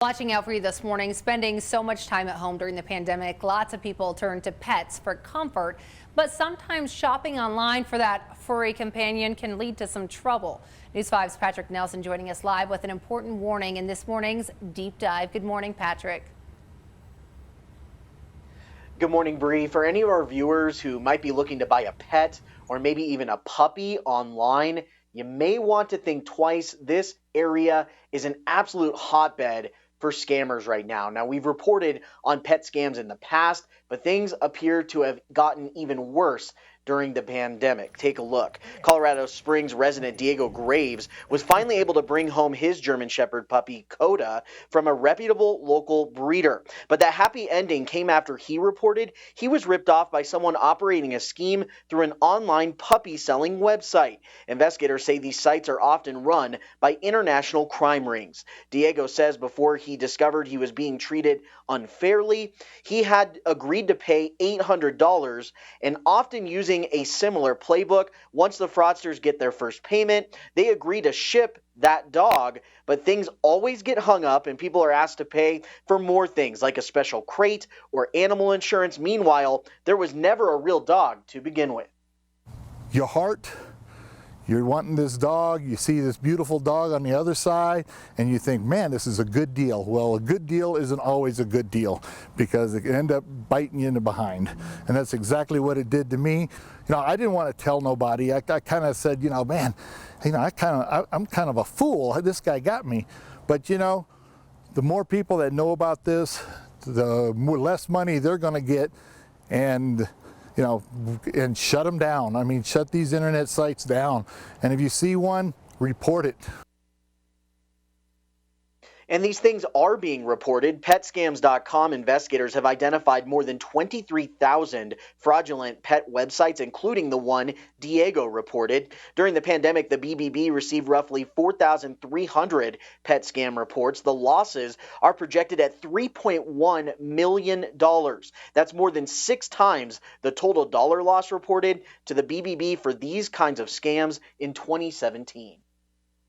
Watching out for you this morning, spending so much time at home during the pandemic, lots of people turn to pets for comfort, but sometimes shopping online for that furry companion can lead to some trouble. News 5's Patrick Nelson joining us live with an important warning in this morning's Deep Dive. Good morning, Patrick. Good morning, Bree. For any of our viewers who might be looking to buy a pet or maybe even a puppy online, you may want to think twice. This area is an absolute hotbed for scammers right now. Now, we've reported on pet scams in the past, but things appear to have gotten even worse during the pandemic. Take a look. Colorado Springs resident Diego Graves was finally able to bring home his German Shepherd puppy, Coda, from a reputable local breeder. But that happy ending came after he reported he was ripped off by someone operating a scheme through an online puppy selling website. Investigators say these sites are often run by international crime rings. Diego says before he discovered he was being treated unfairly, he had agreed to pay $800 and often using a similar playbook. Once the fraudsters get their first payment, they agree to ship that dog, but things always get hung up and people are asked to pay for more things like a special crate or animal insurance. Meanwhile, there was never a real dog to begin with. Your heart, you're wanting this dog, you see this beautiful dog on the other side, and you think, man, this is a good deal. Well, a good deal isn't always a good deal because it can end up biting you in the behind. And that's exactly what it did to me. You know, I didn't want to tell nobody. I kind of said, you know, man, you know, I'm kind of a fool. This guy got me. But, you know, the more people that know about this, the less money they're going to get, and you know, and shut them down. I mean, shut these internet sites down. And if you see one, report it. And these things are being reported. PetScams.com investigators have identified more than 23,000 fraudulent pet websites, including the one Diego reported. During the pandemic, the BBB received roughly 4,300 pet scam reports. The losses are projected at $3.1 million. That's more than 6 times the total dollar loss reported to the BBB for these kinds of scams in 2017.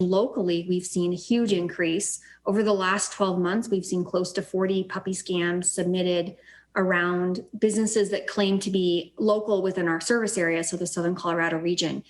Locally, we've seen a huge increase. Over the last 12 months, we've seen close to 40 puppy scams submitted around businesses that claim to be local within our service area, so the Southern Colorado region.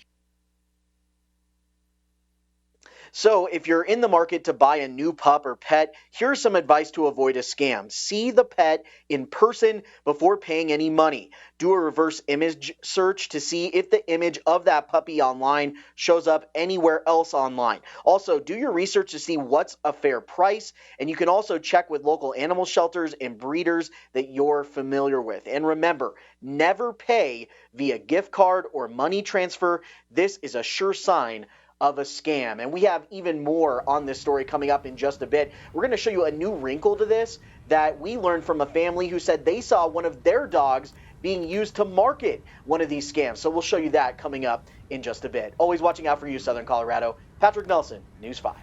So if you're in the market to buy a new pup or pet, here's some advice to avoid a scam. See the pet in person before paying any money. Do a reverse image search to see if the image of that puppy online shows up anywhere else online. Also, do your research to see what's a fair price, and you can also check with local animal shelters and breeders that you're familiar with. And remember, never pay via gift card or money transfer. This is a sure sign of a scam. And we have even more on this story coming up in just a bit. We're going to show you a new wrinkle to this that we learned from a family who said they saw one of their dogs being used to market one of these scams. So we'll show you that coming up in just a bit. Always watching out for you, Southern Colorado. Patrick Nelson, News 5.